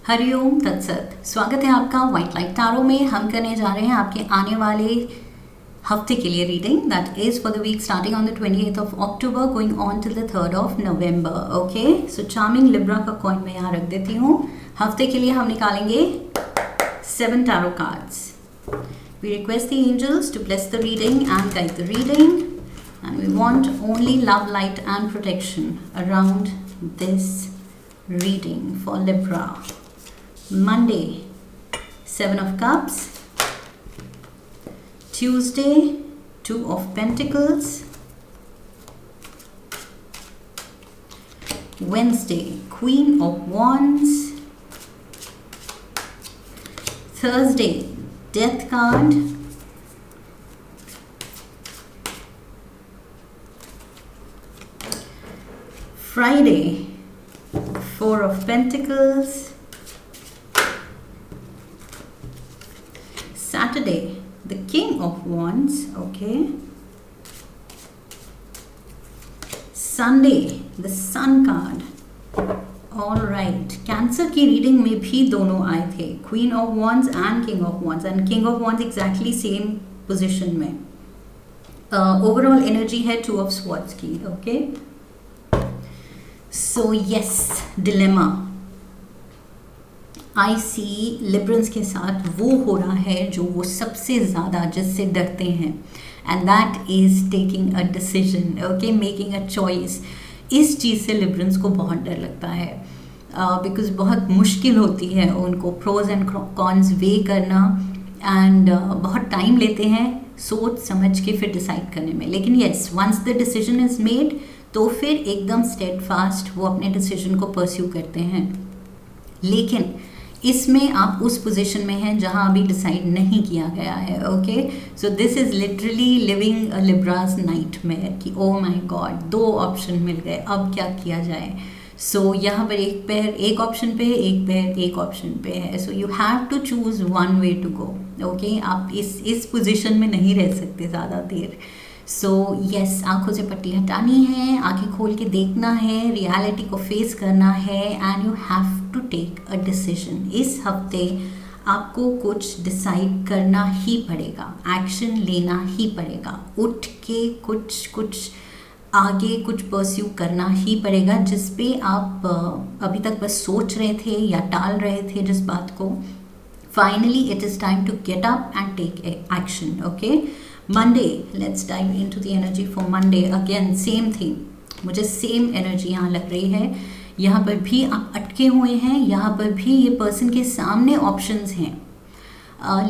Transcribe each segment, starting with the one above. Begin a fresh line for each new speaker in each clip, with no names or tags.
हरिओम तत्सत। स्वागत है आपका व्हाइट लाइट टैरो में। हम करने जा रहे हैं आपके आने वाले हफ्ते के लिए reading, that is for the week starting on the 28th of October going on till the 3rd of November। Okay, so charming Libra का कॉइन मैं यहाँ रख देती हूँ। हफ्ते के लिए हम निकालेंगे 7 tarot cards. We request the angels to bless the reading and guide the reading, and we want only love, light and protection around this reading for Libra. Monday, 7 of Cups. Tuesday, 2 of Pentacles. Wednesday, Queen of Wands. Thursday, Death card. Friday, 4 of Pentacles. Saturday, the King of Wands. Okay. Sunday, the Sun card. All right. Cancer की reading में भी दोनों आए थे, Queen of Wands and King of Wands, and King of Wands exactly same position में. Overall energy है 2 of Swords की. Okay. So yes, dilemma. I see Librans के साथ वो हो रहा है जो वो सबसे ज़्यादा जिससे डरते हैं, and that is taking a decision, okay, making a choice. इस चीज़ से लिब्रंस को बहुत डर लगता है, बिकॉज बहुत मुश्किल होती है उनको प्रोज एंड कॉन्स वे करना, एंड बहुत टाइम लेते हैं सोच समझ के फिर डिसाइड करने में. लेकिन yes, once the decision is made तो फिर एकदम स्टेडफास्ट वो अपने डिसीजन को परस्यू करते हैं. लेकिन इसमें आप उस पोजीशन में हैं जहां अभी डिसाइड नहीं किया गया है. Okay, so this is literally living a Libras nightmare कि ओ माय गॉड, 2 ऑप्शन मिल गए, अब क्या किया जाए. सो यहाँ पर एक पैर एक ऑप्शन पे, एक पैर एक ऑप्शन पे है. So you have to choose one way to go. Okay, आप इस पोजीशन में नहीं रह सकते ज़्यादा देर. सो यस, आंखों से पट्टी हटानी है, आंखें खोल के देखना है, रियलिटी को फेस करना है, and you have to take a decision. इस हफ्ते आपको कुछ डिसाइड करना ही पड़ेगा, एक्शन लेना ही पड़ेगा, उठ के कुछ आगे कुछ परस्यू करना ही पड़ेगा, जिस पे आप अभी तक बस सोच रहे थे या टाल रहे थे जिस बात को. Finally it is time to get up and take action. Okay, Monday, let's dive into the energy for Monday. Again, same thing. मुझे सेम एनर्जी यहाँ लग रही है. यहाँ पर भी आप अटके हुए हैं, यहाँ पर भी ये पर्सन के सामने ऑप्शंस हैं,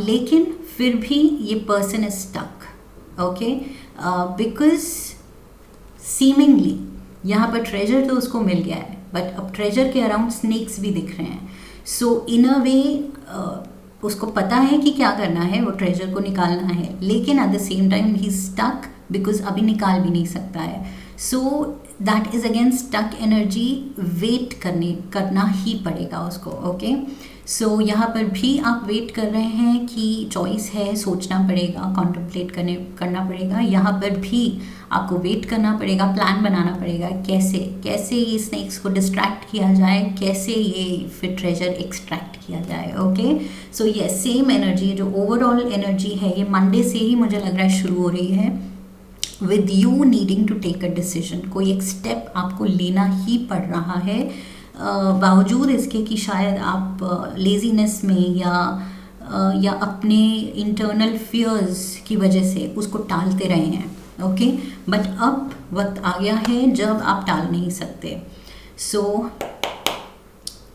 लेकिन फिर भी ये person is stuck. Okay, because seemingly यहाँ पर ट्रेजर तो उसको मिल गया है, बट अब ट्रेजर के अराउंड स्नेक्स भी दिख रहे हैं. सो इन अ वे उसको पता है कि क्या करना है, वो ट्रेजर को निकालना है, लेकिन एट द सेम टाइम ही स्टक बिकॉज अभी निकाल भी नहीं सकता है. So that is again stuck energy. Wait करना ही पड़ेगा उसको. ओके, सो यहाँ पर भी आप वेट कर रहे हैं कि चॉइस है, सोचना पड़ेगा, कॉन्टम्पलेट करना पड़ेगा. यहाँ पर भी आपको वेट करना पड़ेगा, प्लान बनाना पड़ेगा, कैसे ये स्नेक्स को डिस्ट्रैक्ट किया जाए, कैसे ये फिर ट्रेजर एक्सट्रैक्ट किया जाए. ओके, सो ये सेम एनर्जी जो ओवरऑल एनर्जी है ये मंडे से ही मुझे लग रहा है शुरू हो रही है, with you needing to take a decision. कोई एक स्टेप आपको लेना ही पड़ रहा है, बावजूद इसके कि शायद आप लेजीनेस में या अपने इंटरनल फियर्स की वजह से उसको टालते रहे हैं. ओके, बट अब वक्त आ गया है जब आप टाल नहीं सकते. So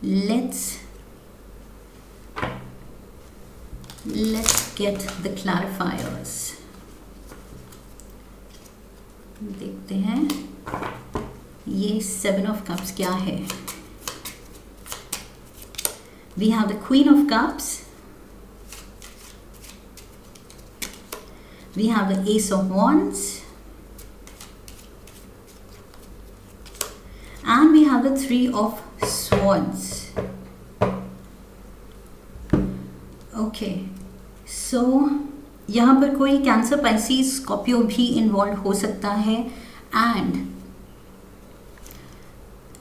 let's get the clarifiers. देखते हैं ये 7 of Cups क्या है. We have the Queen of Cups. We have the Ace of Wands. And we have the 3 of Swords. Okay. So, यहाँ पर कोई कैंसर, पाइसिस, स्कॉर्पियो भी इन्वॉल्व हो सकता है. एंड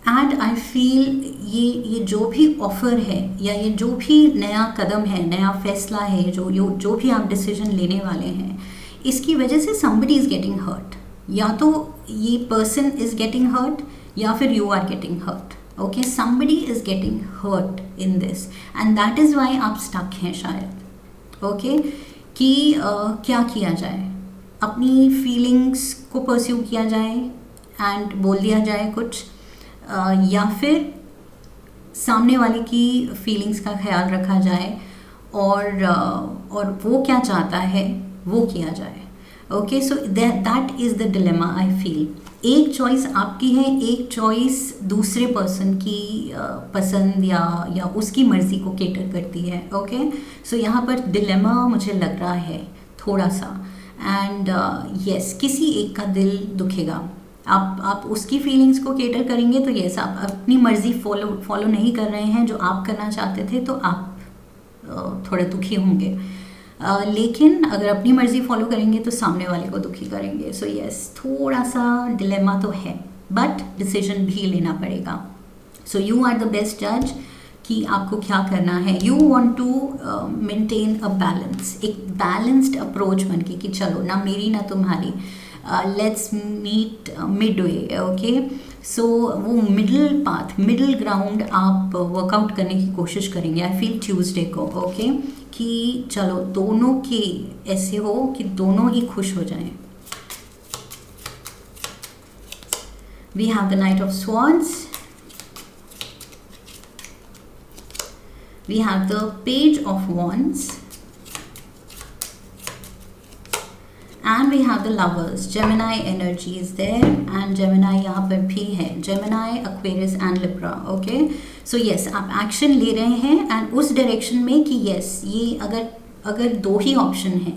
एंड आई फील ये जो भी ऑफर है या ये जो भी नया कदम है, नया फैसला है, जो भी आप डिसीजन लेने वाले हैं, इसकी वजह से somebody इज़ गेटिंग हर्ट. या तो ये पर्सन इज़ गेटिंग हर्ट या फिर you are getting hurt. Okay, somebody is getting hurt in this and that is why आप स्टक हैं शायद. ओके, कि क्या किया जाए, अपनी फीलिंग्स को परस्यू किया जाए एंड बोल दिया जाए कुछ, या फिर सामने वाले की फीलिंग्स का ख्याल रखा जाए और वो क्या चाहता है वो किया जाए. Okay, so that is the dilemma I feel. एक चॉइस आपकी है, एक चॉइस दूसरे पर्सन की पसंद या उसकी मर्ज़ी को केटर करती है. ओके, सो यहाँ पर डिलेमा मुझे लग रहा है थोड़ा सा. एंड यस, किसी एक का दिल दुखेगा. आप उसकी फीलिंग्स को केटर करेंगे तो यस, आप अपनी मर्ज़ी फॉलो नहीं कर रहे हैं जो आप करना चाहते थे, तो आप थोड़े दुखी होंगे. लेकिन अगर अपनी मर्ज़ी फॉलो करेंगे तो सामने वाले को दुखी करेंगे. सो यस, थोड़ा सा डिलेमा तो है, बट डिसीजन भी लेना पड़ेगा. So you are the best जज कि आपको क्या करना है. You want to maintain a balance, एक बैलेंस्ड अप्रोच बन के कि चलो ना मेरी ना तुम्हारी, let's meet midway. Okay, so वो मिडिल पाथ, मिडिल ग्राउंड आप वर्कआउट करने की कोशिश करेंगे. आई फील ट्यूसडे को. ओके, कि चलो दोनों के ऐसे हो कि दोनों ही खुश हो जाएं. We have the knight of swords, we have the page of wands, and we have the lovers. Gemini energy is there and Gemini यहाँ पर भी है. Gemini, Aquarius and Libra. Okay, so yes, आप एक्शन ले रहे हैं and उस direction में कि yes, ये अगर दो ही ऑप्शन है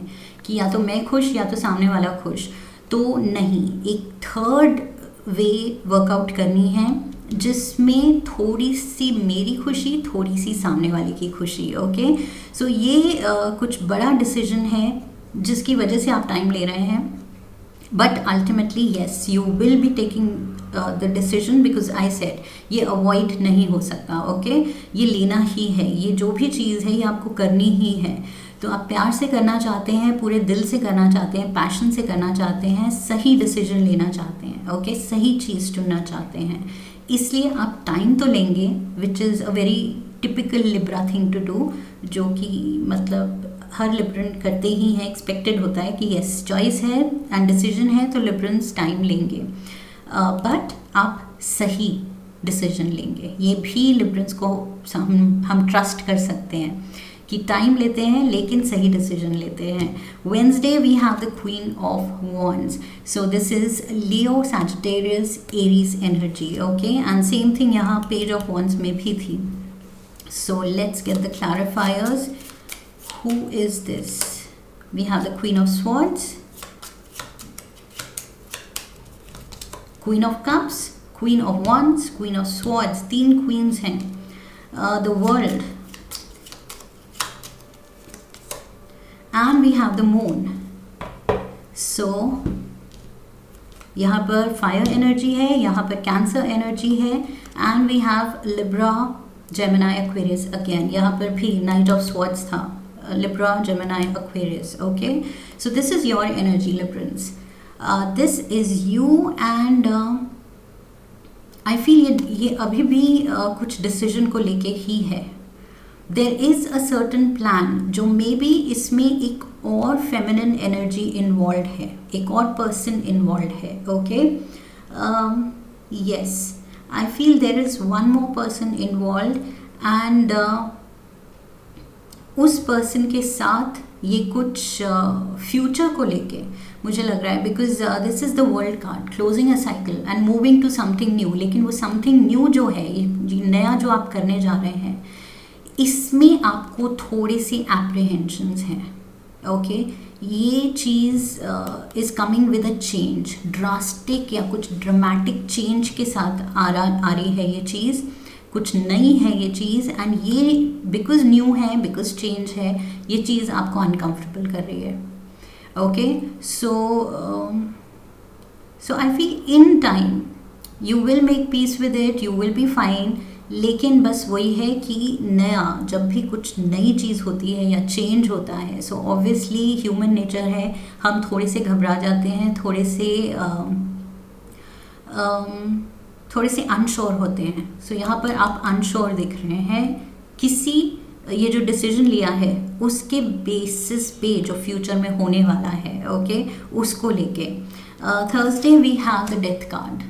कि या तो मैं खुश या तो सामने वाला खुश, तो नहीं, एक थर्ड वे वर्कआउट करनी है जिसमें थोड़ी सी मेरी खुशी, थोड़ी सी सामने वाले की खुशी. ओके, सो ये कुछ बड़ा डिसीजन है जिसकी वजह से आप टाइम ले रहे हैं, but ultimately yes, you will be taking the decision because I said ये अवॉइड नहीं हो सकता. ओके, ये लेना ही है, ये जो भी चीज़ है ये आपको करनी ही है. तो आप प्यार से करना चाहते हैं, पूरे दिल से करना चाहते हैं, पैशन से करना चाहते हैं, सही डिसीजन लेना चाहते हैं. ओके, सही चीज़ चुनना चाहते हैं, इसलिए आप टाइम तो लेंगे, which is a very typical Libra thing to do, जो कि मतलब हर लिब्रन करते ही हैं. एक्सपेक्टेड होता है कि यस, चॉइस है एंड डिसीजन है तो लिब्रन्स टाइम लेंगे, बट आप सही डिसीजन लेंगे. ये भी लिब्रन्स को हम ट्रस्ट कर सकते हैं कि टाइम लेते हैं लेकिन सही डिसीजन लेते हैं. Wednesday we have the queen of wands, so this is Leo, Sagittarius, Aries energy. Okay, and same thing यहाँ पेज ऑफ वॉन्ड्स में भी थी. So let's get the clarifiers. Who is this? We have the Queen of Swords, Queen of Cups, Queen of Wands, Queen of Swords. 3 queens हैं. The World, and we have the Moon. So यहाँ पर fire energy है, यहाँ पर cancer energy है, and we have Libra, Gemini, Aquarius again. यहाँ पर भी नाइट ऑफ स्वॉर्ड्स था. Libra, Gemini, Aquarius. Okay, so this is your energy, Librans. This is you and I feel ये अभी भी कुछ decision को लेके ही है. There is a certain plan जो maybe इसमें एक और feminine energy involved है, एक और person involved है. Okay, yes, I feel there is one more person involved and उस पर्सन के साथ ये कुछ फ्यूचर को लेके मुझे लग रहा है, because this is the world card, closing a cycle and moving to something new. लेकिन वो समथिंग न्यू जो है, ये नया जो आप करने जा रहे हैं, इसमें आपको थोड़ी सी एप्रीहेंशंस हैं. ओके, ये चीज़ is coming with a change, drastic या कुछ ड्रामेटिक चेंज के साथ आ रही है ये चीज़, कुछ नई है ये चीज़. एंड ये बिकॉज न्यू है, बिकॉज चेंज है, ये चीज़ आपको अनकम्फर्टेबल कर रही है. Okay, so I feel in time you will make peace with it, you will be fine. लेकिन बस वही है कि नया, जब भी कुछ नई चीज़ होती है या चेंज होता है, सो ऑब्वियसली ह्यूमन नेचर है, हम थोड़े से घबरा जाते हैं, थोड़े से अनश्योर होते हैं। सो यहाँ पर आप अनश्योर दिख रहे हैं किसी, ये जो डिसीजन लिया है उसके बेसिस पे जो फ्यूचर में होने वाला है, ओके, उसको लेके। Thursday we have the death card.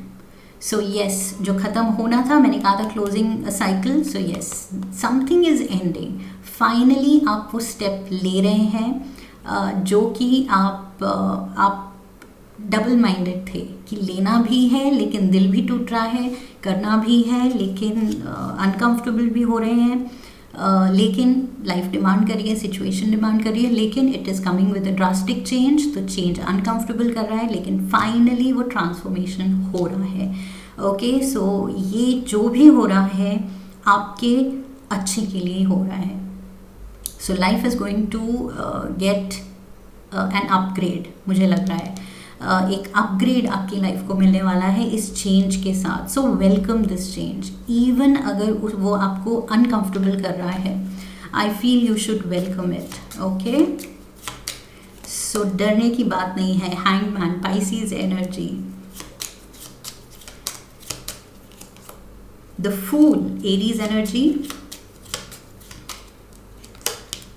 So yes, जो ख़त्म होना था, मैंने कहा था closing a cycle, so yes, something is ending. Finally आप वो स्टेप ले रहे हैं जो कि आप डबल माइंडेड थे कि लेना भी है लेकिन दिल भी टूट रहा है, करना भी है लेकिन अनकंफर्टेबल भी हो रहे हैं, लेकिन लाइफ डिमांड कर रही है, सिचुएशन डिमांड कर रही है, लेकिन it is coming with a drastic change. तो चेंज अनकंफर्टेबल कर रहा है, लेकिन फाइनली वो ट्रांसफॉर्मेशन हो रहा है। ओके, सो ये जो भी हो रहा है आपके अच्छे के लिए हो रहा है। So life is going to get an upgrade, मुझे लग रहा है एक अपग्रेड आपकी लाइफ को मिलने वाला है इस चेंज के साथ। So welcome this change, even अगर वो आपको अनकंफर्टेबल कर रहा है, I feel you should welcome it. Okay, so डरने की बात नहीं है। Hangman, Pisces energy, the fool, Aries energy,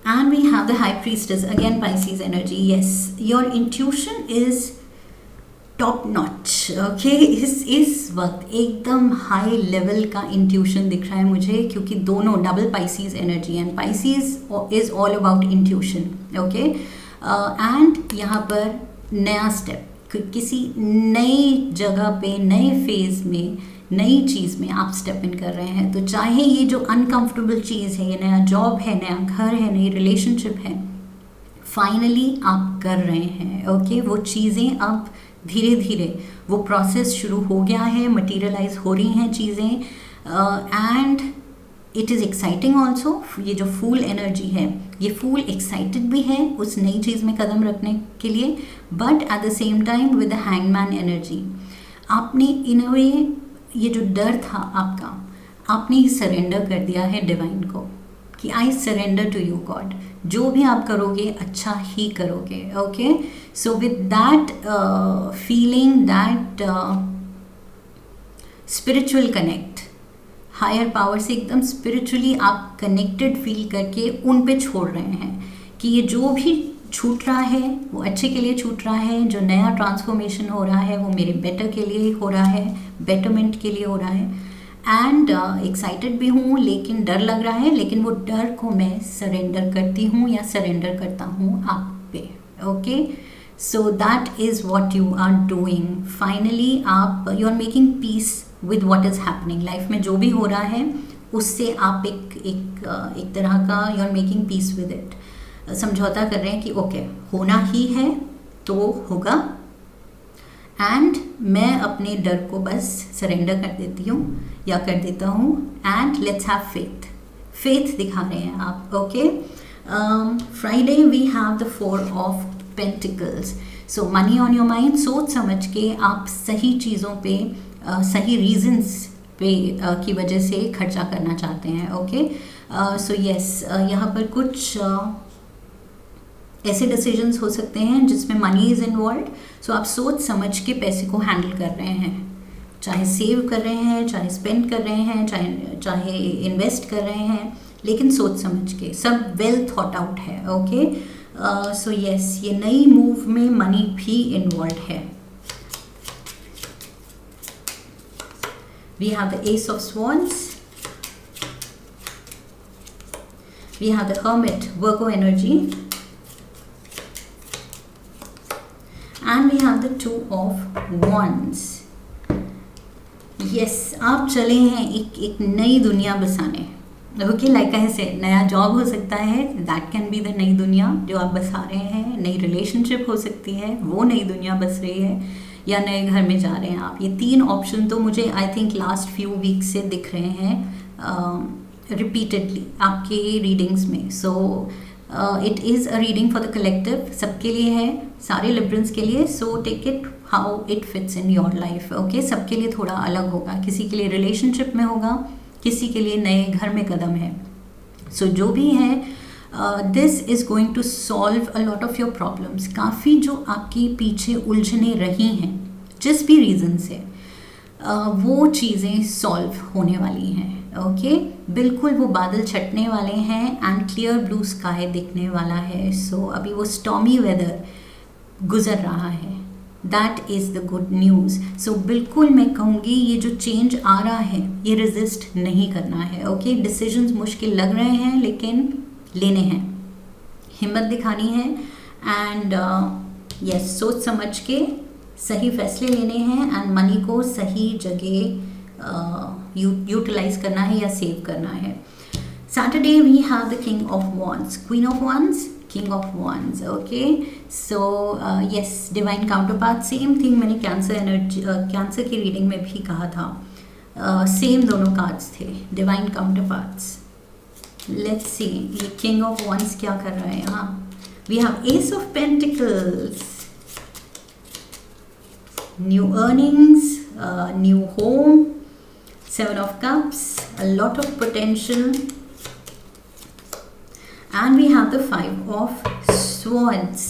and we have the high priestess, again Pisces energy. Yes, your intuition is top notch. Okay, इस वक्त एकदम high level का intuition दिख रहा है मुझे, क्योंकि दोनों double Pisces energy, and Pisces is all about intuition. Okay, and यहाँ पर नया स्टेप, किसी नई जगह पे, नए फेज में, नई चीज़ में आप स्टेप इन कर रहे हैं। तो चाहे ये जो अनकंफर्टेबल चीज़ है, ये नया जॉब है, नया घर है, नई रिलेशनशिप है, फाइनली आप कर रहे हैं। ओके, वो चीज़ें अब धीरे धीरे वो प्रोसेस शुरू हो गया है, मटीरियलाइज हो रही हैं चीज़ें, and it is exciting also. ये जो फूल एनर्जी है, ये फूल एक्साइटेड भी है उस नई चीज़ में कदम रखने के लिए, but at the same time with the hangman energy, आपने इन अ वे ये जो डर था आपका, आपने सरेंडर कर दिया है डिवाइन को कि I surrender to you God, जो भी आप करोगे अच्छा ही करोगे। Okay, so with that feeling, that spiritual connect, higher power से एकदम स्पिरिचुअली आप कनेक्टेड फील करके उन पे छोड़ रहे हैं कि ये जो भी छूट रहा है वो अच्छे के लिए छूट रहा है, जो नया ट्रांसफॉर्मेशन हो रहा है वो मेरे बेटर के लिए हो रहा है, बेटरमेंट के लिए हो रहा है, एंड एक्साइटेड भी हूँ, लेकिन डर लग रहा है, लेकिन वो डर को मैं सरेंडर करती हूँ या सरेंडर करता हूँ आप पे। Okay, so that is what you are doing. Finally आप, you are making peace with what is happening, life में जो भी हो रहा है उससे आप एक तरह का you are making peace with it, समझौता कर रहे हैं कि ओके, होना ही है तो होगा, एंड मैं अपने डर को बस सरेंडर कर देती हूँ या कर देता हूँ, and let's have faith. Faith दिखा रहे हैं आप। Okay, Friday we have the 4 of pentacles. So money on your mind, सोच समझ के आप सही चीज़ों पे, सही रीजंस पे की वजह से खर्चा करना चाहते हैं। ओके, सो यस, यहाँ पर कुछ ऐसे डिसीजंस हो सकते हैं जिसमें मनी इज़ इन्वॉल्व। सो आप सोच समझ के पैसे को हैंडल कर रहे हैं, चाहे सेव कर रहे हैं, चाहे स्पेंड कर रहे हैं, चाहे इन्वेस्ट कर रहे हैं, लेकिन सोच समझ के, सब वेल थॉट आउट है। ओके, सो यस, ये नई मूव में मनी भी इन्वॉल्व है। We have the ace of swords, we have the hermit, Virgo energy, and we have the 2 of wands. yes, आप चले हैं एक नई दुनिया बसाने। ओके, लाइक ऐसे नया जॉब हो सकता है, दैट कैन बी द नई दुनिया जो आप बसा रहे हैं, नई रिलेशनशिप हो सकती है, वो नई दुनिया बस रही है, या नए घर में जा रहे हैं आप। ये 3 ऑप्शन तो मुझे I think last few weeks से दिख रहे हैं रिपीटेडली आपके रीडिंग्स में। So it is a reading for the collective, सबके लिए है, सारे लिब्रंस के लिए। So take it how it fits in your life. Okay, सबके लिए थोड़ा अलग होगा. किसी के लिए रिलेशनशिप में होगा, किसी के लिए नए घर में कदम है. सो जो भी है, this is going to solve a lot of your problems. काफ़ी जो आपकी पीछे उलझने रही हैं जिस भी रीज़न से, वो चीज़ें सॉल्व होने वाली हैं. ओके, बिल्कुल वो बादल छटने वाले हैं एंड क्लियर ब्लू स्काई दिखने वाला है. सो अभी वो स्टॉर्मी वेदर गुजर रहा है. That is the good news. So बिल्कुल मैं कहूँगी ये जो चेंज आ रहा है ये रेजिस्ट नहीं करना है. ओके, डिसीजंस मुश्किल लग रहे हैं लेकिन लेने हैं, हिम्मत दिखानी है एंड यस, सोच समझ के सही फैसले लेने हैं एंड मनी को सही जगह यूटिलाइज करना है या सेव करना है. Saturday we have the king of wands, queen of wands, king of wands. Okay, so yes, divine counterpart, same thing मैंने कैंसर एनर्जी, कैंसर की रीडिंग में भी कहा था. सेम दोनों कार्ड्स थे, डिवाइन काउंटरपार्ट्स. लेट्स सी ये किंग ऑफ वॉन्ड्स क्या कर रहा है यहाँ. We have ace of pentacles, new earnings, new home, seven of cups, a lot of potential, and we have the five of swords.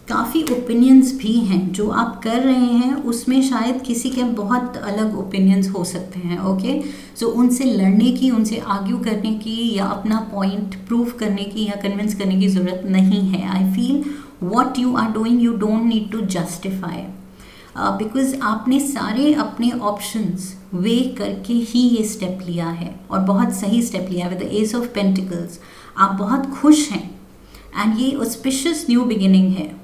काफ़ी opinions भी हैं जो आप कर रहे हैं, उसमें शायद किसी के बहुत अलग ओपिनियंस हो सकते हैं. ओके, सो उनसे लड़ने की, उनसे आर्ग्यू करने की या अपना पॉइंट प्रूव करने की या कन्विंस करने की ज़रूरत नहीं है. I feel what you are doing you don't need to justify, because आपने सारे अपने ऑप्शंस वे करके ही ये स्टेप लिया है और बहुत सही स्टेप लिया है. With the ace of pentacles आप बहुत खुश हैं एंड ये ऑस्पिशियस न्यू बिगिनिंग है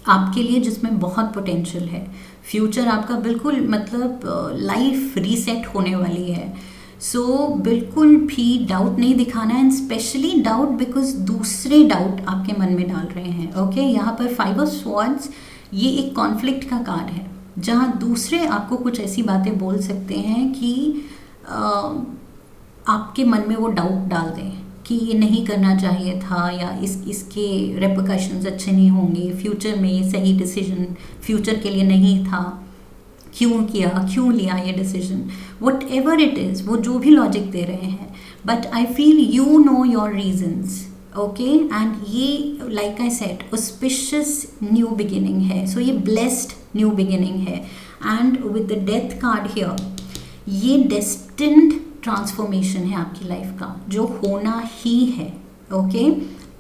आपके लिए जिसमें बहुत पोटेंशियल है. फ्यूचर आपका बिल्कुल मतलब लाइफ रीसेट होने वाली है. सो बिल्कुल भी डाउट नहीं दिखाना है, एंड स्पेशली डाउट बिकॉज दूसरे डाउट आपके मन में डाल रहे हैं. ओके, यहाँ पर फाइव ऑफ स्वॉर्ड्स ये एक कॉन्फ्लिक्ट का कार्ड है जहाँ दूसरे आपको कुछ ऐसी बातें बोल सकते हैं कि आपके मन में वो डाउट डाल दें कि ये नहीं करना चाहिए था या इसके रेपरकशंस अच्छे नहीं होंगे, फ्यूचर में ये सही डिसीजन फ्यूचर के लिए नहीं था, क्यों किया, क्यों लिया ये decision, whatever it is, वो जो भी लॉजिक दे रहे हैं. But I feel you know your reasons. Okay, and ये like I said auspicious new beginning है. सो ये ब्लेस्ड न्यू बिगिनिंग है and with the death card here, ये डेस्टिन्ड ट्रांसफॉर्मेशन है आपकी लाइफ का जो होना ही है. ओके,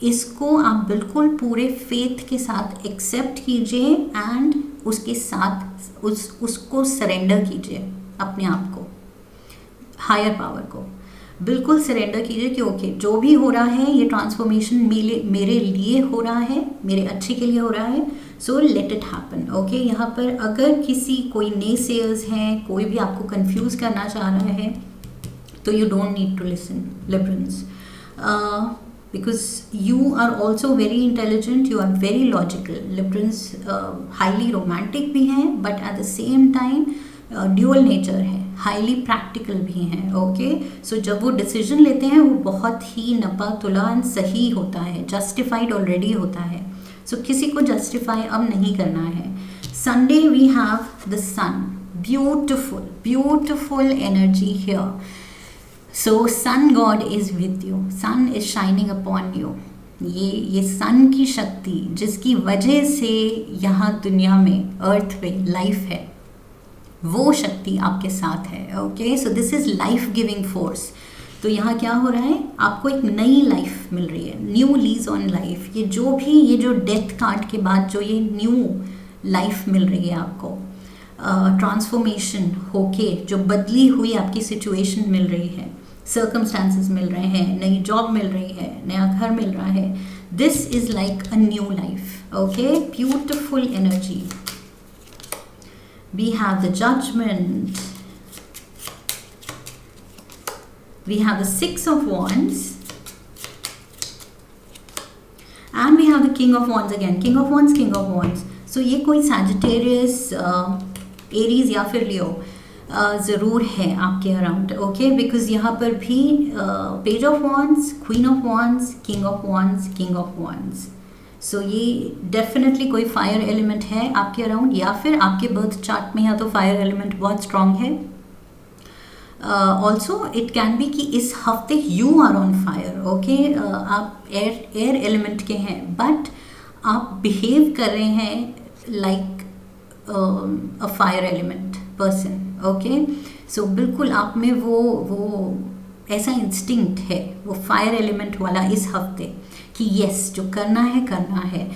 इसको आप बिल्कुल पूरे फेथ के साथ एक्सेप्ट कीजिए एंड उसके साथ उसको सरेंडर कीजिए, अपने आप को, हायर पावर को बिल्कुल सरेंडर कीजिए कि ओके जो भी हो रहा है ये ट्रांसफॉर्मेशन मेरे लिए हो रहा है, मेरे अच्छे के लिए हो रहा है. So let it happen. Okay, यहाँ पर अगर किसी कोई नेसेयर्स हैं, कोई भी आपको कंफ्यूज करना चाह रहा है, तो you don't need to listen, Librans, because you are also very intelligent, you are very logical. Librans highly romantic भी हैं but at the same time dual nature है, highly practical भी हैं. ओके, सो जब वो डिसीजन लेते हैं वो बहुत ही नपा तुला सही होता है, जस्टिफाइड ऑलरेडी होता है. सो किसी को जस्टिफाई अब नहीं करना है. Sunday we have the sun, beautiful beautiful energy here. So sun god is with you, sun is shining upon you. ये सन की शक्ति जिसकी वजह से यहाँ दुनिया में अर्थ पे लाइफ है, वो शक्ति आपके साथ है. Okay, so this is life giving force. तो यहाँ क्या हो रहा है, आपको एक नई लाइफ मिल रही है, न्यू लीज ऑन लाइफ. ये जो डेथ कार्ड के बाद जो ये न्यू लाइफ मिल रही है आपको, ट्रांसफॉर्मेशन होके जो बदली हुई आपकी सिचुएशन मिल रही है, सर्कमस्टांसेस मिल रहे हैं, नई जॉब मिल रही है, नया घर मिल रहा है, this is like a new life. Okay, beautiful energy. We have the judgement, we have the six of wands and we have the king of wands again. King of wands, king of wands. So ये कोई Sagittarius, Aries या फिर लियो ज़रूर है आपके around. Okay, because यहाँ पर भी page of wands, queen of wands, king of wands, king of wands. So ये डेफिनेटली कोई फायर एलिमेंट है आपके अराउंड, या फिर आपके बर्थ चार्ट में या तो फायर एलिमेंट बहुत स्ट्रांग है. ऑल्सो इट कैन बी कि इस हफ्ते you are on fire. Okay, आप एयर एलिमेंट के हैं, बट आप बिहेव कर रहे हैं like a fire element person. Okay, so बिल्कुल आप में वो ऐसा इंस्टिंक्ट है, वो फायर एलिमेंट वाला इस हफ्ते, कि यस जो करना है करना है.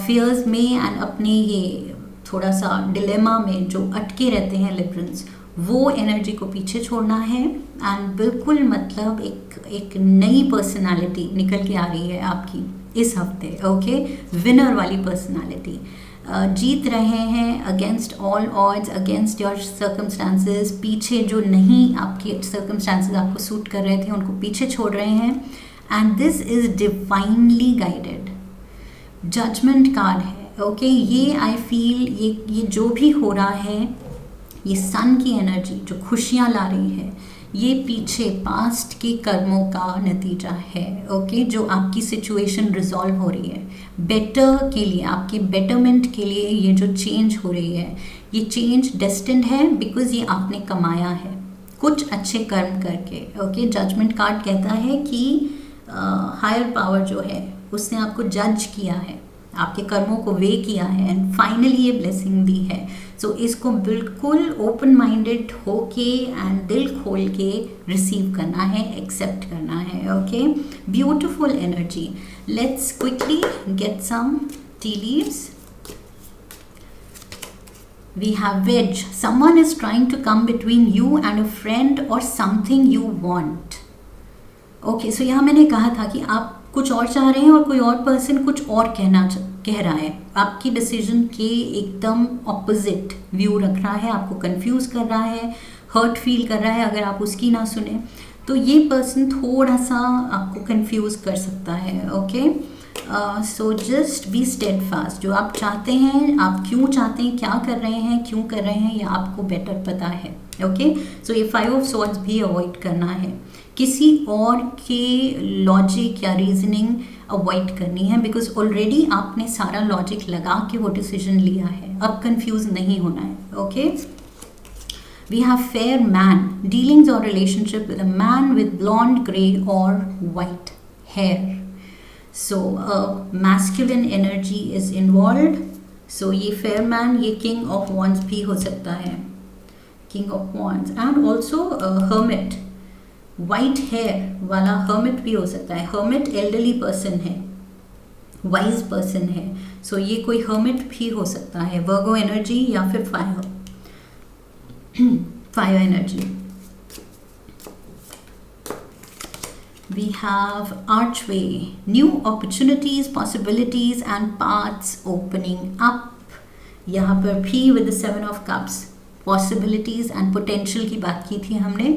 फियर्स में एंड अपने ये थोड़ा सा डिलेमा में जो अटके रहते हैं लिब्रन्स, वो एनर्जी को पीछे छोड़ना है. एंड बिल्कुल मतलब एक नई पर्सनालिटी निकल के आ रही है आपकी इस हफ्ते. ओके, विनर वाली पर्सनालिटी. जीत रहे हैं against all odds, against your circumstances. पीछे जो नहीं आपके सर्कमस्टांसेस आपको सूट कर रहे थे उनको पीछे छोड़ रहे हैं. And this is divinely guided. Judgement card है. ओके, ये आई फील ये जो भी हो रहा है, ये सन की एनर्जी जो खुशियाँ ला रही है, ये पीछे पास्ट के कर्मों का नतीजा है. ओके, जो आपकी सिचुएशन रिजॉल्व हो रही है बेटर के लिए, आपके बेटरमेंट के लिए. ये जो चेंज हो रही है, ये चेंज डेस्टिन्ड है, बिकॉज ये आपने कमाया है कुछ अच्छे कर्म करके. ओके, जजमेंट कार्ड कहता है कि हायर पावर जो है उसने आपको जज किया है, आपके कर्मों को वे किया है, एंड फाइनली ये ब्लेसिंग दी है. सो इसको बिल्कुल ओपन माइंडेड होके एंड दिल खोल के रिसीव करना है, एक्सेप्ट करना है. Okay, beautiful energy. Let's quickly get some tea leaves. We have wedge. Someone is trying to come between you and a friend or something you want. Okay, so यहाँ मैंने कहा था कि आप कुछ और चाह रहे हैं और कोई और पर्सन कुछ और कह रहा है. आपकी डिसीजन के एकदम ऑपोजिट व्यू रख रहा है, आपको कंफ्यूज कर रहा है, हर्ट फील कर रहा है अगर आप उसकी ना सुने. तो ये पर्सन थोड़ा सा आपको कंफ्यूज कर सकता है. Okay, so just be steadfast. जो आप चाहते हैं, आप क्यों चाहते हैं, क्या कर रहे हैं, क्यों कर रहे हैं, ये आपको बेटर पता है. ओके, सो ये 5 ऑफ स्वॉर्ड्स भी अवॉइड करना है. किसी और के लॉजिक या रीजनिंग अवॉइड करनी है, बिकॉज ऑलरेडी आपने सारा लॉजिक लगा के वो डिसीजन लिया है. अब कंफ्यूज नहीं होना है. Okay, we have fair man. Dealings और relationship with a man with blond, grey और white hair. So masculine energy is involve. सो ये फेयर मैन, ये किंग ऑफ वॉन्ड्स भी हो सकता है, king of wands. And also hermit, white hair वाला हर्मिट भी हो सकता है. हर्मिट एल्डरली पर्सन है, वाइज पर्सन है. सो ये कोई हर्मिट भी हो सकता है. वर्गो एनर्जी या फिर fire energy. We have archway, new opportunities, possibilities and paths opening up. यहाँ पर भी with the 7 of cups, possibilities and potential की बात की थी हमने.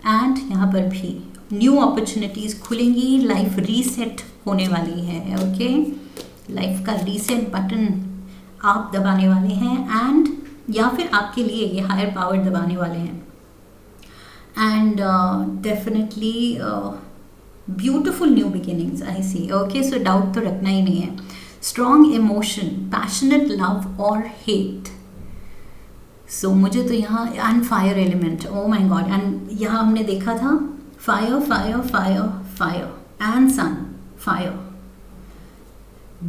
एंड यहाँ पर भी न्यू अपॉर्चुनिटीज़ खुलेंगी, लाइफ रीसेट होने वाली है. ओके, लाइफ का रीसेट बटन आप दबाने वाले हैं, एंड या फिर आपके लिए ये हायर पावर दबाने वाले हैं. And definitely beautiful new beginnings I see. Okay, so doubt तो रखना ही नहीं है. स्ट्रॉन्ग इमोशन, पैशनेट लव और हेट. सो मुझे तो यहाँ and fire element, oh my god. And यहाँ हमने देखा था fire fire fire fire and sun fire.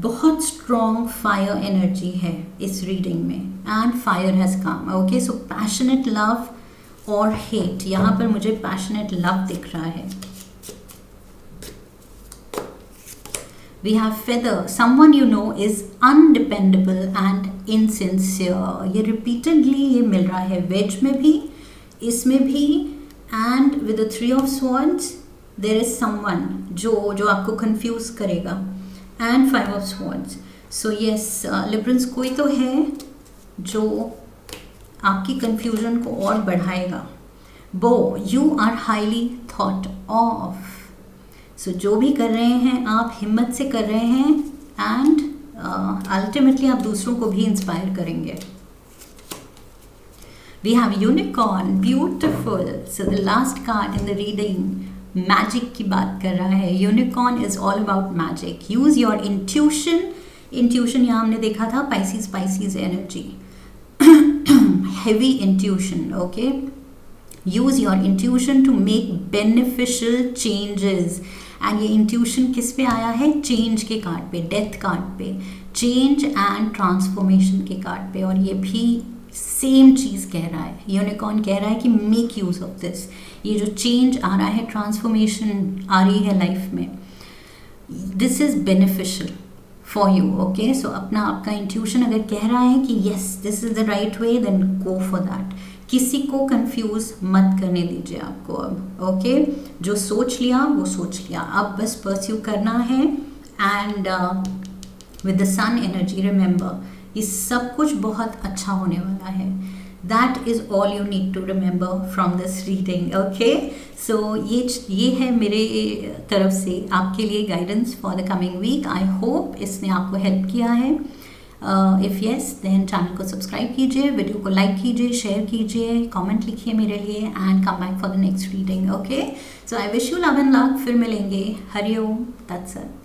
बहुत स्ट्रॉन्ग फायर एनर्जी है इस रीडिंग में, and fire has come. Okay, so passionate love और हेट. यहाँ पर मुझे पैशनेट लव दिख रहा है. We have feather. Someone you know is undependable and insincere. ये repeatedly ये मिल रहा है, wedge में भी, इसमें भी. and with the 3 of swords there is someone जो आपको confuse करेगा, and 5 of swords. so yes, Librans कोई तो है जो आपकी confusion को और बढ़ाएगा. bow, you are highly thought of. सो जो भी कर रहे हैं आप हिम्मत से कर रहे हैं, एंड अल्टीमेटली आप दूसरों को भी इंस्पायर करेंगे. We have unicorn, beautiful. So the last card in the reading, magic की बात कर रहा है। Unicorn is all about magic. Use your intuition. Intuition यहाँ हमने देखा था Pisces energy, heavy intuition, okay? Use your intuition to make beneficial changes. And ये intuition किस पे आया है? चेंज के कार्ड पे, डेथ कार्ड पे, चेंज एंड ट्रांसफॉर्मेशन के कार्ड पे। और ये भी सेम चीज़ कह रहा है, यूनिकॉर्न कह रहा है कि मेक यूज़ ऑफ दिस। ये जो चेंज आ रहा है, ट्रांसफॉर्मेशन आ रही है लाइफ में, this is beneficial for you, okay? So अपना आपका इंट्यूशन अगर कह रहा है कि yes this is the right way, then go for that. किसी को कंफ्यूज मत करने दीजिए आपको अब, ओके? जो सोच लिया वो सोच लिया, अब बस परस्यू करना है। And with the sun energy remember, ये सब कुछ बहुत अच्छा होने वाला है। That is all you need to remember from this reading, okay? So ये है मेरे तरफ से आपके लिए guidance for the coming week. I hope इसने आपको हेल्प किया है। इफ़ येस देन चैनल को सब्सक्राइब कीजिए, वीडियो को लाइक कीजिए, शेयर कीजिए, कमेंट लिखिए मेरे लिए and come back for the next reading, okay? So I wish you love and luck. फिर मिलेंगे। Hariom, that's it.